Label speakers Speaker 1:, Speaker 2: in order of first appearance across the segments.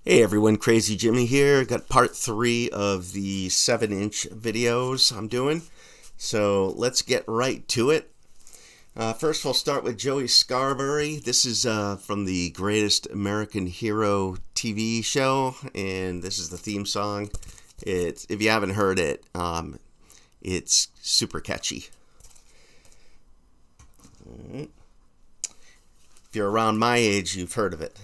Speaker 1: Hey everyone, Crazy Jimmy here. Got part 3 of the 7-inch videos I'm doing. So let's get right to it. First we'll start with Joey Scarberry. This is from the Greatest American Hero TV show, and this is the theme song. If you haven't heard it, it's super catchy. If you're around my age, you've heard of it.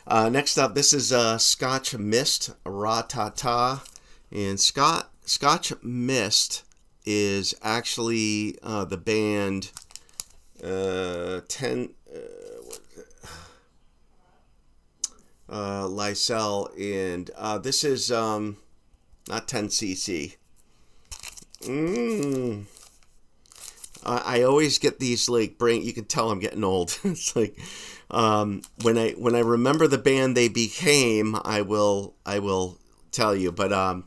Speaker 1: Next up, this is Scotch Mist, Ra-Ta-Ta. And Scotch Mist is actually the band Lysel, and this is not 10cc. I always get these like brain. You can tell I'm getting old. It's like when I remember the band they became, I will tell you. But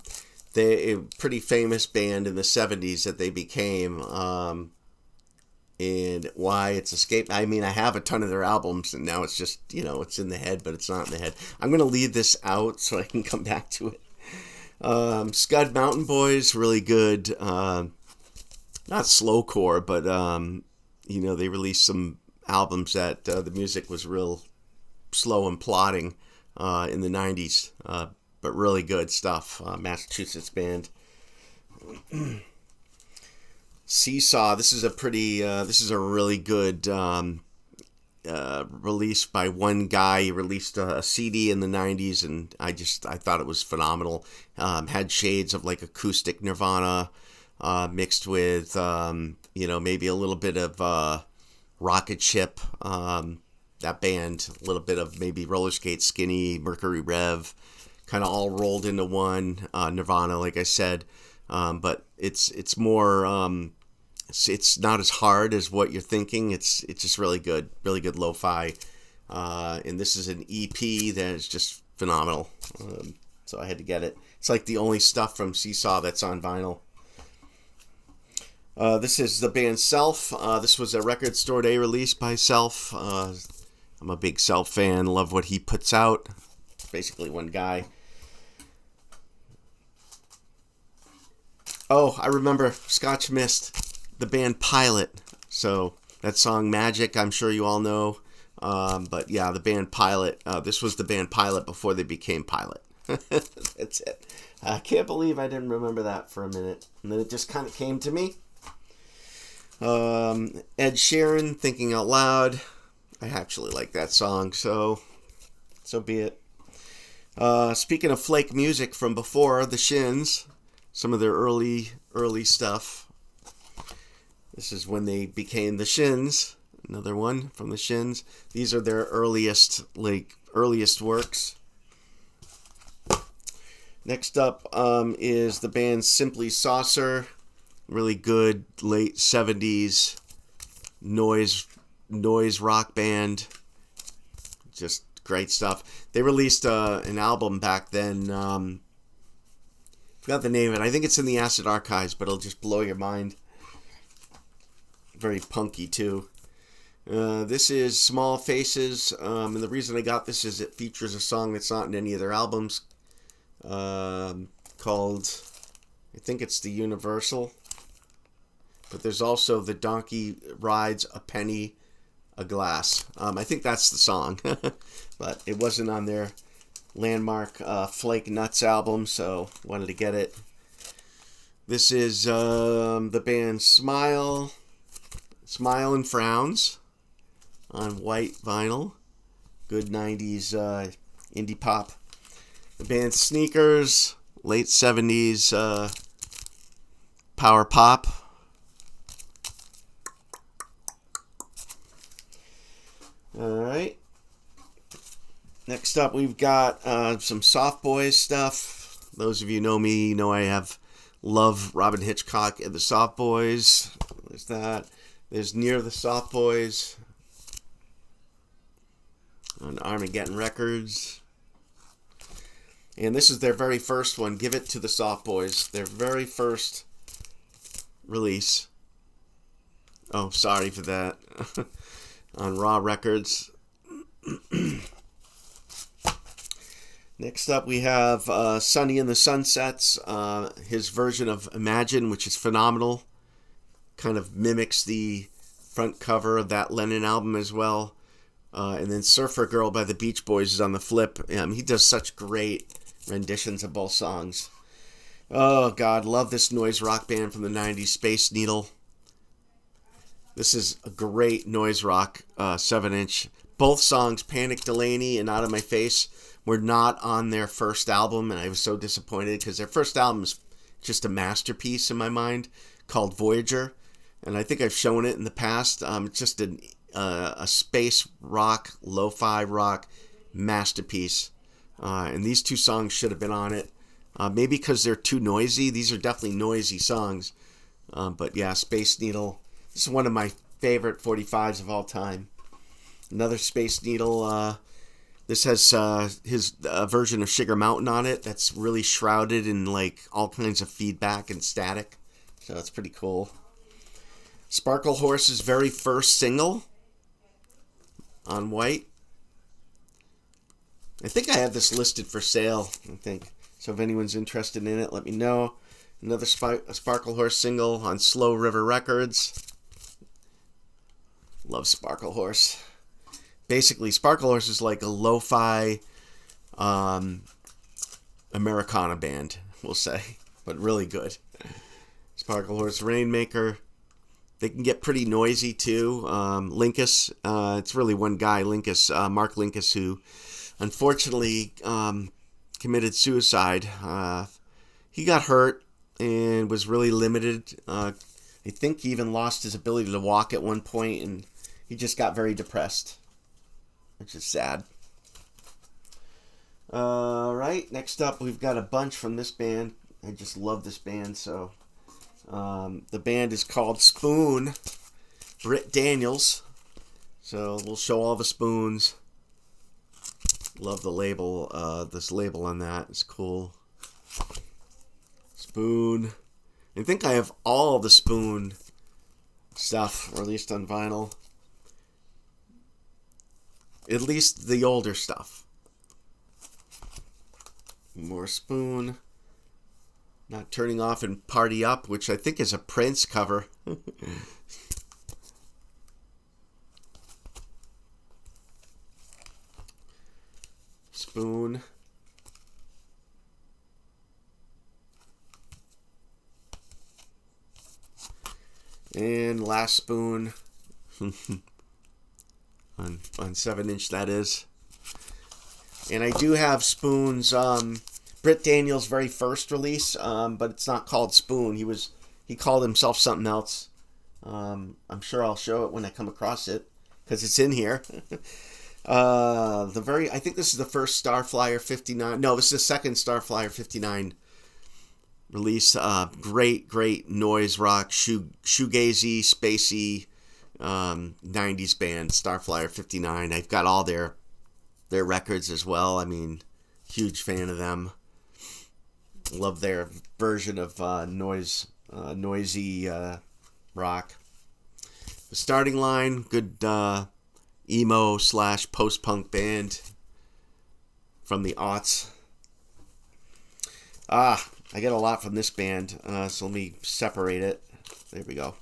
Speaker 1: they a pretty famous band in the '70s that they became, and why it's escaped. I mean, I have a ton of their albums, and now it's just it's in the head, but it's not in the head. I'm gonna leave this out so I can come back to it. Scud Mountain Boys, really good. Not slowcore, but they released some albums that the music was real slow and plodding in the '90s, but really good stuff. Massachusetts band. Seesaw. This is a really good release by one guy. He released a CD in the '90s, and I thought it was phenomenal. Had shades of like acoustic Nirvana. Mixed with, maybe a little bit of Rocket Ship, that band, a little bit of maybe Roller Skate Skinny, Mercury Rev, kind of all rolled into one. Nirvana, like I said, but it's more, it's not as hard as what you're thinking. It's just really good lo-fi, and this is an EP that is just phenomenal. So I had to get it. It's like the only stuff from Seesaw that's on vinyl. This is the band Self. This was a Record Store Day release by Self. I'm a big Self fan. Love what he puts out. It's basically one guy. Oh, I remember Scotch Mist, the band Pilot. So that song Magic, I'm sure you all know. But yeah, the band Pilot. This was the band Pilot before they became Pilot. That's it. I can't believe I didn't remember that for a minute. And then it just kind of came to me. Ed Sheeran, Thinking Out Loud. I actually like that song, so be it. Speaking of flake music from before, the Shins, some of their early stuff. This is when they became the Shins. Another one from the Shins. These are their earliest works. Next up is the band Simply Saucer. Really good late 70s noise rock band. Just great stuff. They released an album back then. Forgot the name of it. I think it's in the Acid Archives, but it'll just blow your mind. Very punky too. This is Small Faces, and the reason I got this is it features a song that's not in any of their albums, called, I think it's The Universal. But there's also The Donkey Rides a Penny a Glass. I think that's the song. But it wasn't on their landmark Flake Nuts album, so wanted to get it. This is the band Smile and Frowns on white vinyl. Good 90s indie pop. The band Sneakers, late 70s Powerpop. Alright. Next up, we've got some Soft Boys stuff. Those of you who know me know I love Robin Hitchcock and the Soft Boys. There's that. There's Near the Soft Boys on Armageddon Records. And this is their very first one, Give It to the Soft Boys. Their very first release. Oh, sorry for that. On Raw Records. Next up, we have Sunny and the Sunsets, his version of Imagine, which is phenomenal. Kind of mimics the front cover of that Lennon album as well. And then Surfer Girl by the Beach Boys is on the flip. He does such great renditions of both songs. Oh, God, love this noise rock band from the 90s, Space Needle. This is a great noise rock 7-inch. Both songs, Panic Delaney and Out of My Face, were not on their first album, and I was so disappointed because their first album is just a masterpiece in my mind called Voyager, and I think I've shown it in the past. It's just a space rock, lo-fi rock masterpiece, and these two songs should have been on it. Maybe because they're too noisy. These are definitely noisy songs, but yeah, Space Needle. This is one of my favorite 45s of all time. Another Space Needle. This has his version of Sugar Mountain on it. That's really shrouded in like all kinds of feedback and static. So it's pretty cool. Sparkle Horse's very first single on white. I think I have this listed for sale, I think. So if anyone's interested in it, let me know. Another Sparkle Horse single on Slow River Records. Love Sparkle Horse. Basically, Sparkle Horse is like a lo-fi Americana band, we'll say, but really good. Sparkle Horse, Rainmaker. They can get pretty noisy too. Linkus, it's really one guy, Linkus, Mark Linkus, who unfortunately committed suicide. He got hurt and was really limited. I think he even lost his ability to walk at one point, and he just got very depressed, which is sad. Alright, next up we've got a bunch from this band. I just love this band. So the band is called Spoon, Britt Daniels. So we'll show all the spoons. Love the label, this label on that. It's cool. Spoon. I think I have all the Spoon stuff released on vinyl. At least the older stuff. More Spoon. Not Turning Off and Party Up, which I think is a Prince cover. Spoon. And Last Spoon. on 7-inch, that is. And I do have Spoon's Britt Daniels' very first release, but it's not called Spoon. He called himself something else. I'm sure I'll show it when I come across it, because it's in here. I think this is the first Starflyer 59. No, this is the second Starflyer 59 release. Great noise rock, shoegazy, spacey 90s band, Starflyer 59. I've got all their records as well. I mean, huge fan of them. Love their version of noisy rock. The Starting Line, good emo / post-punk band from the aughts. I get a lot from this band, so let me separate it. There we go.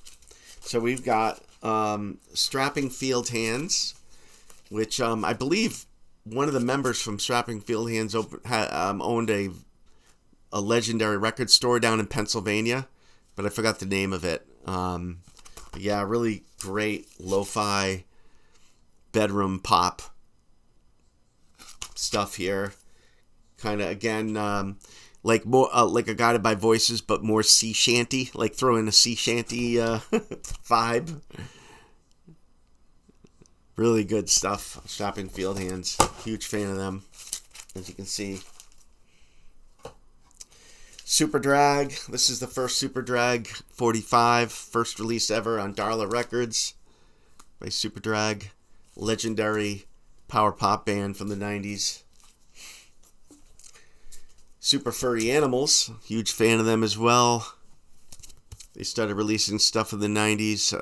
Speaker 1: So we've got Strapping Field Hands, which I believe one of the members from Strapping Field Hands owned a legendary record store down in Pennsylvania, but I forgot the name of it. But yeah, really great lo-fi bedroom pop stuff here. Kind of, again, like more like a Guided by Voices, but more sea shanty, like throw in a sea shanty vibe. Really good stuff. Strapping Field Hands, huge fan of them, as you can see. Super Drag. This is the first Super Drag 45, first release ever on Darla Records by Super Drag, legendary power pop band from the 90s. Super Furry Animals, huge fan of them as well. They started releasing stuff in the 90s.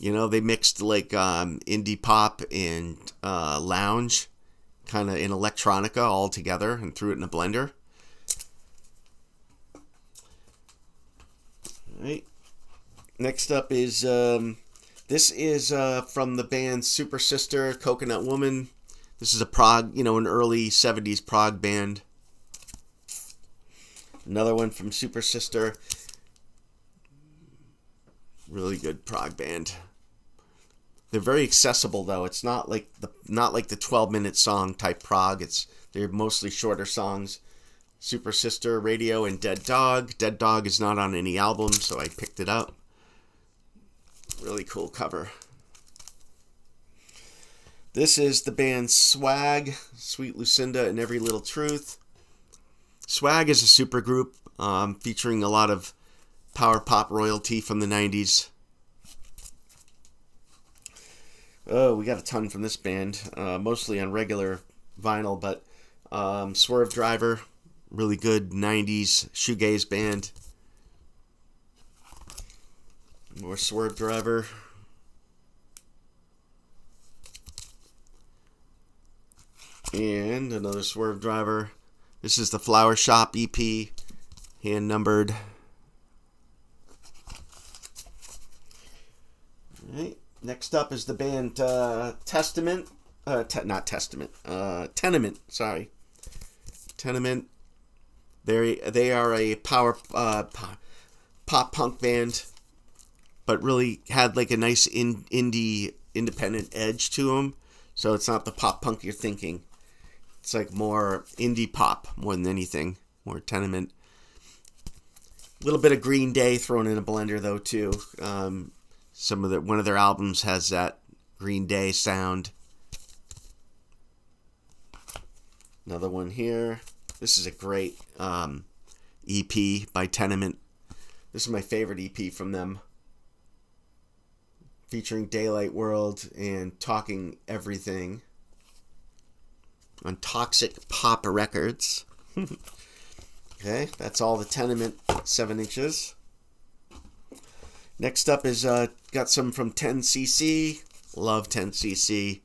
Speaker 1: They mixed like indie pop and lounge kind of in electronica all together and threw it in a blender. All right. Next up is this is from the band Super Sister, Coconut Woman. This is a prog, an early 70s prog band. Another one from Super Sister. Really good prog band. They're very accessible though. It's not like the 12-minute song type prog. They're mostly shorter songs. Super Sister, Radio, and Dead Dog. Dead Dog is not on any album, so I picked it up. Really cool cover. This is the band Swag, Sweet Lucinda and Every Little Truth. Swag is a supergroup featuring a lot of Powerpop royalty from the 90s. Oh, we got a ton from this band, mostly on regular vinyl, but Swerve Driver, really good 90s shoegaze band. More Swerve Driver. And another Swerve Driver. This is the Flower Shop EP, hand numbered. All right. Next up is the band Testament. Tenement. Sorry, Tenement. They are a power pop punk band, but really had like a nice indie independent edge to them. So it's not the pop punk you're thinking. It's like more indie pop more than anything. More Tenement. A little bit of Green Day thrown in a blender though too. One of their albums has that Green Day sound. Another one here. This is a great EP by Tenement. This is my favorite EP from them. Featuring Daylight World and Talking Everything on Toxic Pop Records. Okay, that's all the Tenement 7 inches. Next up is got some from 10cc. Love 10cc.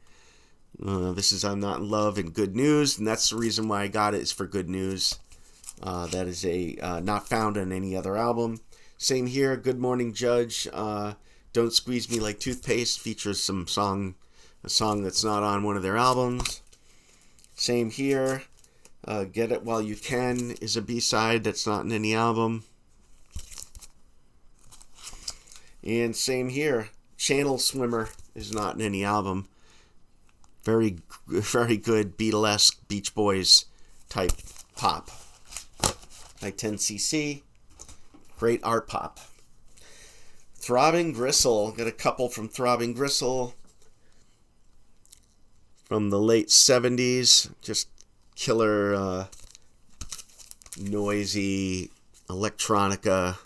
Speaker 1: This is I'm Not in Love and Good News, and that's the reason why I got it, is for Good News. That is not found on any other album. Same here, Good Morning Judge. Don't Squeeze Me Like Toothpaste features a song that's not on one of their albums. Same here. Get It While You Can is a B-side that's not in any album. And same here. Channel Swimmer is not in any album. Very, very good Beatlesque Beach Boys type pop. Like 10cc. Great art pop. Throbbing Gristle. Got a couple from Throbbing Gristle. From the late 70s. Just killer, noisy, electronica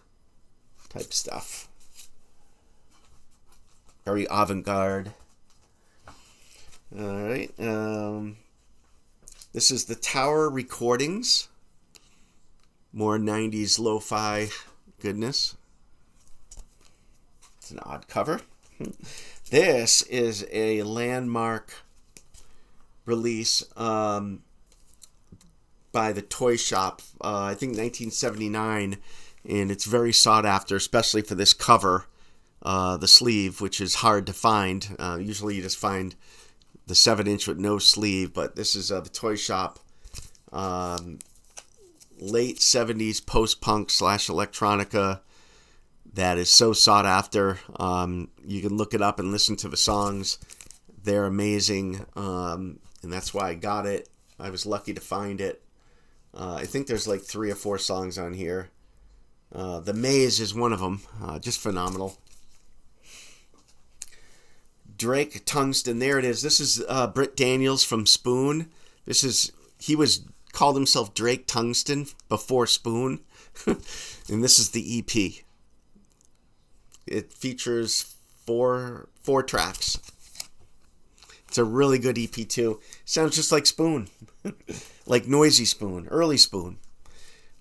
Speaker 1: type stuff. Very avant-garde. Alright. This is the Tower Recordings. More 90s lo-fi goodness. It's an odd cover. This is a landmark release by the Toy Shop, I think 1979, and it's very sought after, especially for this cover, the sleeve, which is hard to find. Usually you just find the 7-inch with no sleeve, but this is the Toy Shop late 70s post-punk / electronica that is so sought after. You can look it up and listen to the songs. They're amazing, and that's why I got it. I was lucky to find it. I think there's like 3 or 4 songs on here. The Maze is one of them. Just phenomenal. Drake Tungsten. There it is. This is Britt Daniels from Spoon. He called himself Drake Tungsten before Spoon. And this is the EP. It features four tracks. It's a really good EP too. Sounds just like Spoon. Like Noisy Spoon, early Spoon.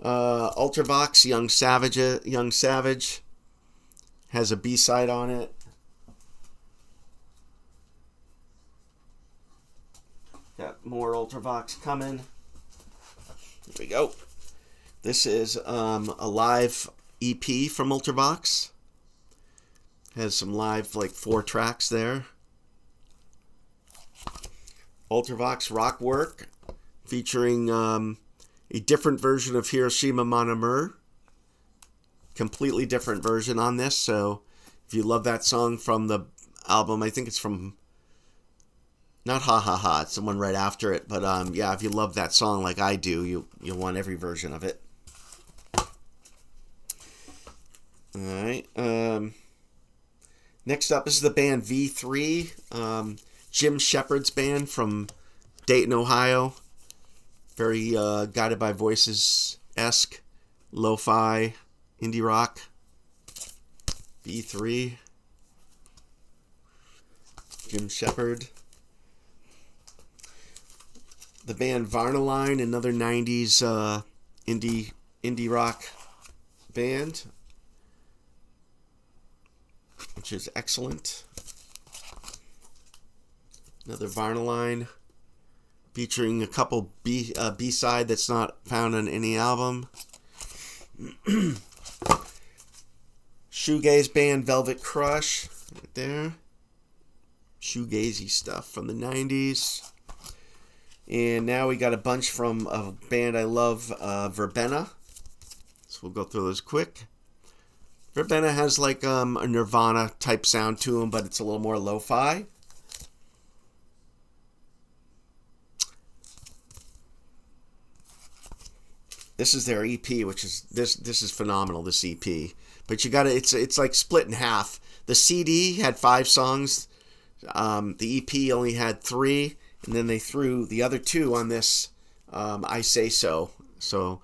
Speaker 1: Ultravox, Young Savage has a B-side on it. Got more Ultravox coming. Here we go. This is a live EP from Ultravox. Has some live, like 4 tracks there. Ultravox Rock Work, featuring a different version of Hiroshima Mon Amour. Completely different version on this, so if you love that song from the album, I think it's from, not Ha Ha Ha, it's the one right after it, but yeah, if you love that song like I do, you'll want every version of it. Alright, next up is the band V3, Jim Shepard's band from Dayton, Ohio. Very Guided by Voices-esque, lo-fi, indie rock. V3. Jim Shepard. The band Varnaline, another 90s indie rock band, which is excellent. Another Varnaline, featuring a couple B-side that's not found on any album. Shoegaze band Velvet Crush, right there. Shoegazy stuff from the 90s. And now we got a bunch from a band I love, Verbena. So we'll go through those quick. Verbena has like a Nirvana type sound to them, but it's a little more lo-fi. This is their EP, which is this is phenomenal, this EP. But you gotta, it's like split in half. The CD had 5 songs. The EP only had 3, and then they threw the other 2 on this I Say So. So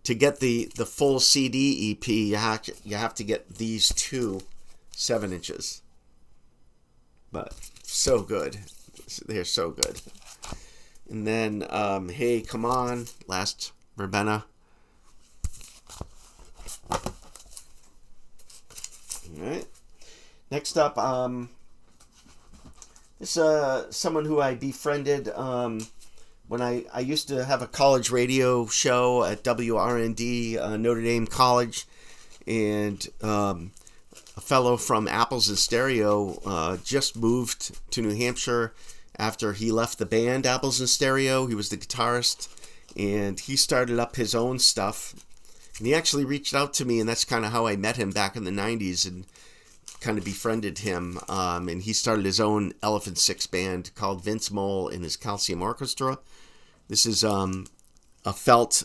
Speaker 1: to get the full CD EP, you have to get these 2 7-inches. But so good. They're so good. And then Hey Come On, last Verbena. Alright. Next up, this someone who I befriended when I used to have a college radio show at WRND, Notre Dame College, and a fellow from Apples and Stereo just moved to New Hampshire after he left the band Apples and Stereo. He was the guitarist, and he started up his own stuff. And he actually reached out to me, and that's kind of how I met him back in the 90s and kind of befriended him. And he started his own Elephant Six band called Vince Mole and his Calcium Orchestra. This is a felt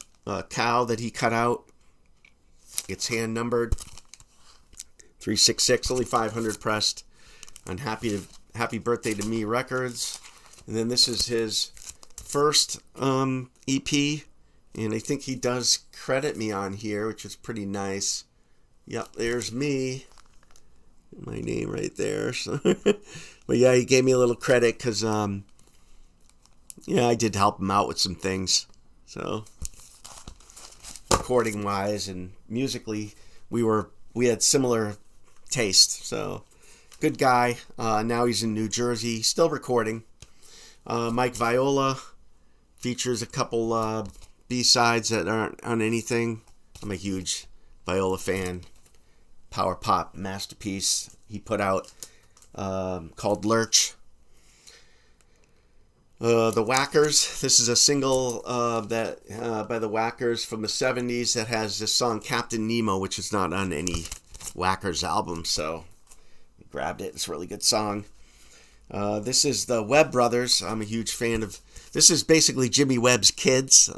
Speaker 1: cow that he cut out. It's hand numbered 366, only 500 pressed on Happy Birthday to Me Records. And then this is his first EP. And I think he does credit me on here, which is pretty nice. Yep, there's me. My name right there. So but yeah, he gave me a little credit because, yeah, I did help him out with some things. So, recording-wise and musically, we had similar taste. So, good guy. Now he's in New Jersey, still recording. Mike Viola features a couple B-sides that aren't on anything. I'm a huge Viola fan. Powerpop masterpiece he put out called Lurch. The Whackers. This is a single that by the Whackers from the 70s that has this song Captain Nemo, which is not on any Whackers album, so I grabbed it. It's a really good song. This is the Webb Brothers. I'm a huge fan of. This is basically Jimmy Webb's kids.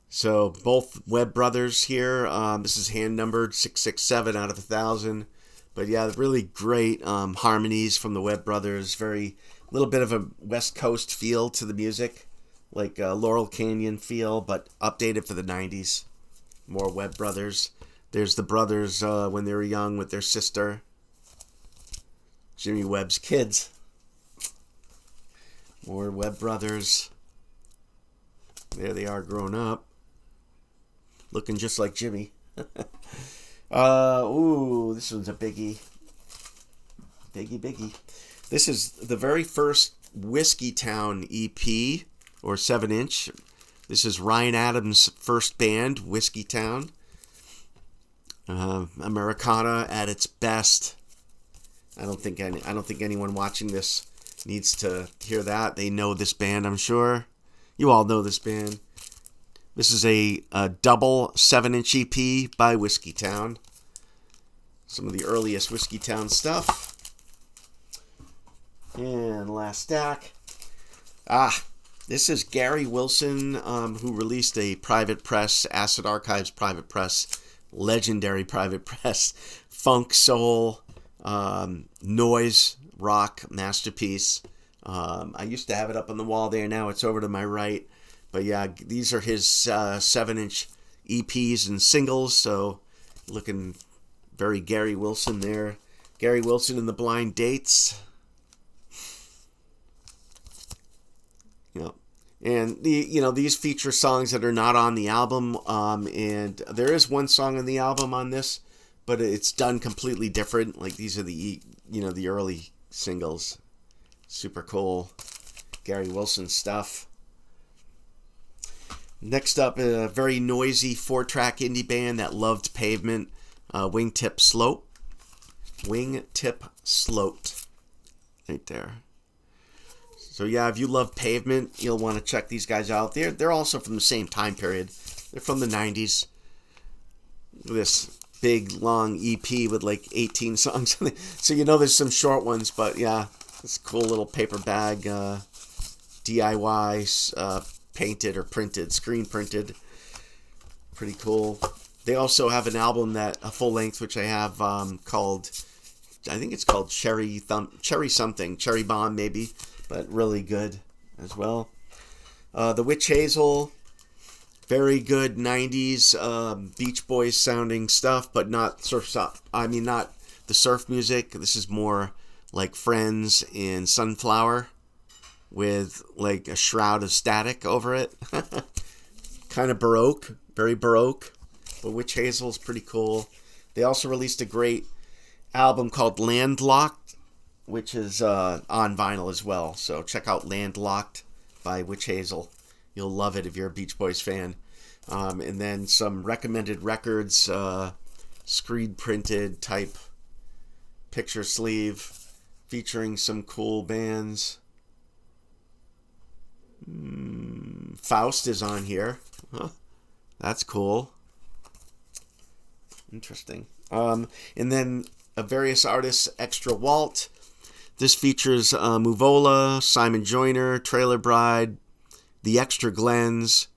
Speaker 1: So both Webb Brothers here. This is hand numbered 667 out of 1,000. But yeah, really great harmonies from the Webb Brothers. Very little bit of a West Coast feel to the music, like Laurel Canyon feel, but updated for the 90s. More Webb Brothers. There's the brothers when they were young with their sister. Jimmy Webb's kids. More Webb Brothers. There they are grown up. Looking just like Jimmy. Ooh, this one's a biggie. Biggie. This is the very first Whiskey Town EP, or 7-inch. This is Ryan Adams' first band, Whiskey Town. Americana at its best. I don't think anyone watching this needs to hear that. They know this band, I'm sure. You all know this band. This is a double 7-inch EP by Whiskey Town. Some of the earliest Whiskey Town stuff. And last stack. This is Gary Wilson, who released a private press, Acid Archives private press, legendary private press, funk, soul, noise, rock masterpiece. I used to have it up on the wall there. Now it's over to my right. But yeah, these are his 7-inch EPs and singles. So looking very Gary Wilson there. Gary Wilson and the Blind Dates. And these feature songs that are not on the album. And there is one song on the album on this, but it's done completely different. Like these are the early singles. Super cool. Gary Wilson stuff. Next up, a very noisy 4-track indie band that loved Pavement, Wingtip Slope. Wingtip Slope. Right there. So yeah, if you love Pavement, you'll want to check these guys out. They're also from the same time period. They're from the 90s. This big, long EP with like 18 songs. So there's some short ones, but yeah, this cool little paper bag, DIY, painted or printed, screen printed. Pretty cool. They also have an album a full length, which I have called, I think it's called Cherry something, Cherry Bomb maybe, but really good as well. The Witch Hazel, very good 90s Beach Boys sounding stuff, but not not the surf music. This is more like Friends and Sunflower, with like a shroud of static over it. Kind of baroque, very baroque. But Witch Hazel's pretty cool. They also released a great album called Landlocked, which is on vinyl as well. So check out Landlocked by Witch Hazel. You'll love it if you're a Beach Boys fan. And then some recommended records, screen printed type picture sleeve, featuring some cool bands. Faust is on here. Huh. That's cool. Interesting. And then various artists, Extra Walt. This features Muvola, Simon Joyner, Trailer Bride, The Extra Glens,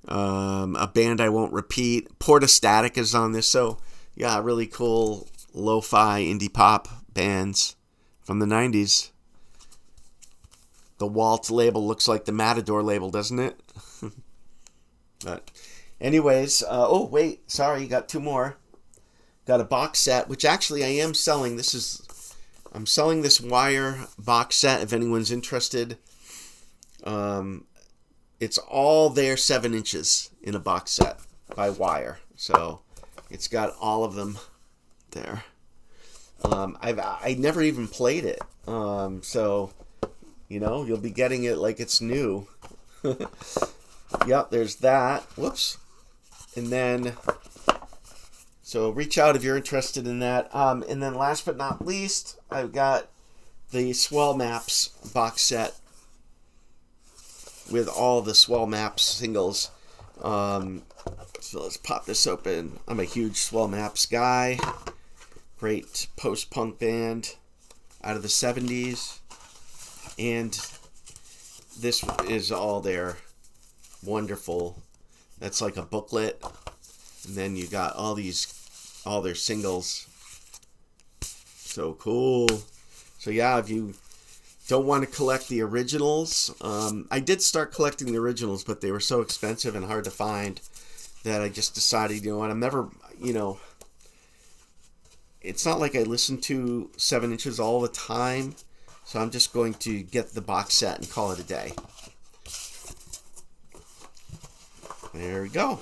Speaker 1: a band I won't repeat. Porta Static is on this. So yeah, really cool lo-fi indie pop bands from the 90s. The Walt label looks like the Matador label, doesn't it? But anyways, got two more. Got a box set, which actually I am selling. I'm selling this Wire box set if anyone's interested. It's all there 7 inches in a box set by Wire. So it's got all of them there. I never even played it. So you'll be getting it like it's new. Yep, there's that. Whoops. And then, so reach out if you're interested in that. And then last but not least, I've got the Swell Maps box set with all the Swell Maps singles. So let's pop this open. I'm a huge Swell Maps guy. Great post-punk band out of the 70s. And this is all their wonderful, that's like a booklet. And then you got all their singles. So cool. So yeah, if you don't want to collect the originals, I did start collecting the originals, but they were so expensive and hard to find that I just decided, I'm never, it's not like I listen to 7 inches all the time. So I'm just going to get the box set and call it a day. There we go.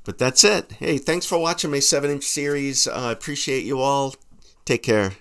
Speaker 1: But that's it. Hey, thanks for watching my 7-inch series. I appreciate you all. Take care.